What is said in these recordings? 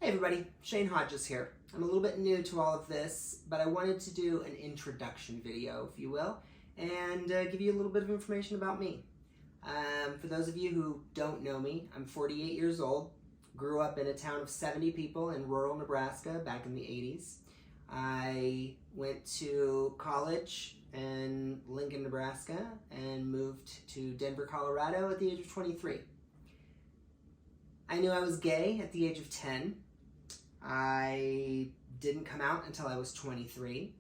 Hey everybody, Shane Hodges here. I'm a little bit new to all of this, but I wanted to do an introduction video, if you will, and give you a little bit of information about me. For those of you who don't know me, I'm 48 years old, grew up in a town of 70 people in rural Nebraska back in the 80s. I went to college in Lincoln, Nebraska, and moved to Denver, Colorado at the age of 23. I knew I was gay at the age of 10. I didn't come out until I was 23,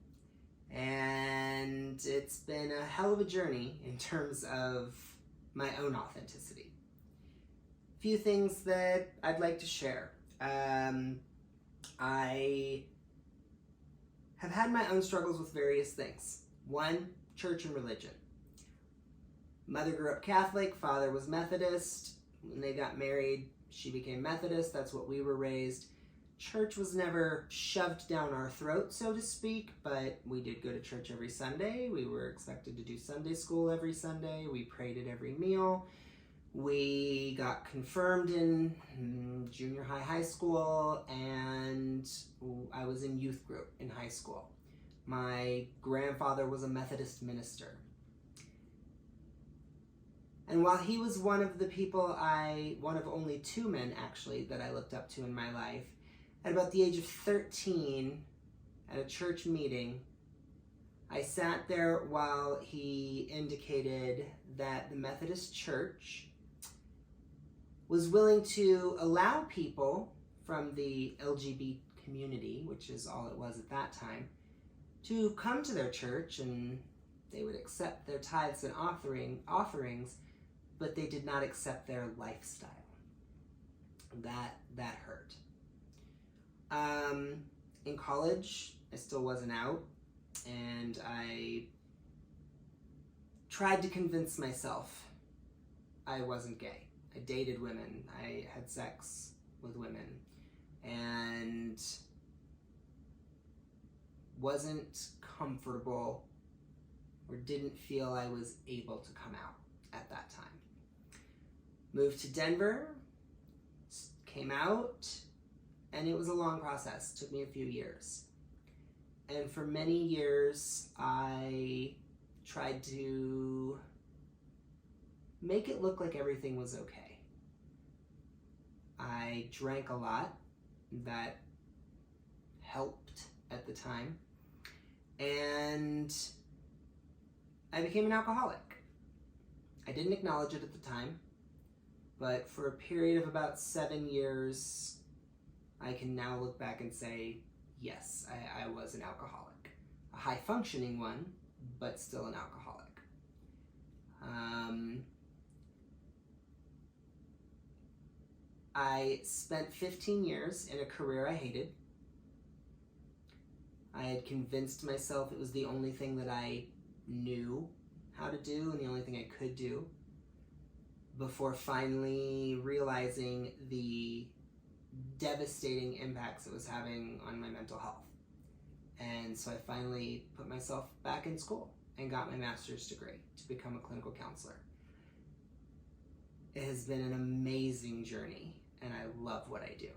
and it's been a hell of a journey in terms of my own authenticity. A few things that I'd like to share. I have had my own struggles with various things. One, church and religion. Mother grew up Catholic, father was Methodist. When they got married, she became Methodist. That's what we were raised. Church was never shoved down our throat, so to speak, but we did go to church every Sunday. We were expected to do Sunday school every Sunday. We prayed at every meal. We got confirmed in junior high school, and I was in youth group in high school. My grandfather was a Methodist minister. And while he was one of the people one of only two men actually that I looked up to in my life, at about the age of 13, at a church meeting, I sat there while he indicated that the Methodist Church was willing to allow people from the LGBT community, which is all it was at that time, to come to their church, and they would accept their tithes and offerings, but they did not accept their lifestyle. That hurt. In college, I still wasn't out, and I tried to convince myself I wasn't gay. I dated women, I had sex with women, and wasn't comfortable or didn't feel I was able to come out at that time. Moved to Denver, came out, and it was a long process. It took me a few years. And for many years, I tried to make it look like everything was okay. I drank a lot. That helped at the time. And I became an alcoholic. I didn't acknowledge it at the time, but for a period of about 7 years, I can now look back and say, yes, I was an alcoholic. A high-functioning one, but still an alcoholic. I spent 15 years in a career I hated. I had convinced myself it was the only thing that I knew how to do and the only thing I could do, before finally realizing the devastating impacts it was having on my mental health. And so I finally put myself back in school and got my master's degree to become a clinical counselor. It has been an amazing journey, and I love what I do.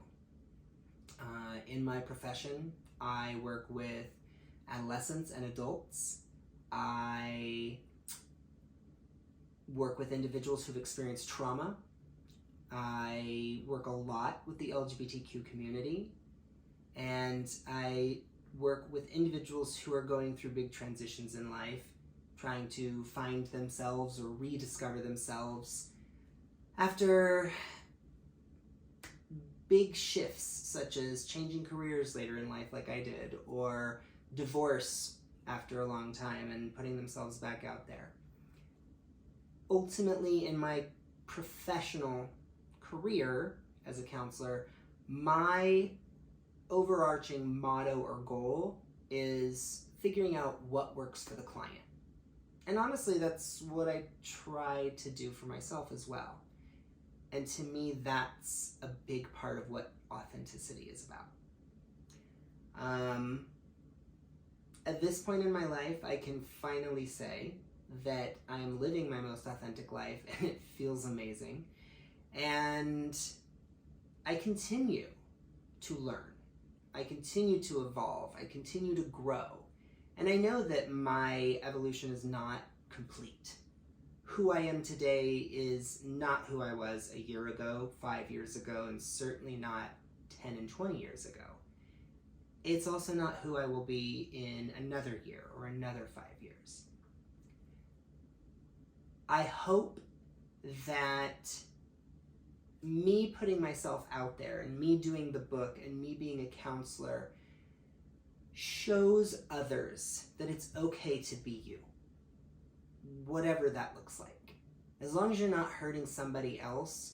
In my profession, I work with adolescents and adults. I work with individuals who've experienced trauma. I work a lot with the LGBTQ community, and I work with individuals who are going through big transitions in life, trying to find themselves or rediscover themselves after big shifts, such as changing careers later in life like I did, or divorce after a long time and putting themselves back out there. Ultimately, in my professional career as a counselor, my overarching motto or goal is figuring out what works for the client. And honestly, that's what I try to do for myself as well. And to me, that's a big part of what authenticity is about. At this point in my life, I can finally say that I am living my most authentic life, and it feels amazing. And I continue to learn. I continue to evolve. I continue to grow. And I know that my evolution is not complete. Who I am today is not who I was a year ago, 5 years ago, and certainly not 10 and 20 years ago. It's also not who I will be in another year or another 5 years. I hope that me putting myself out there and me doing the book and me being a counselor shows others that it's okay to be you, whatever that looks like. As long as you're not hurting somebody else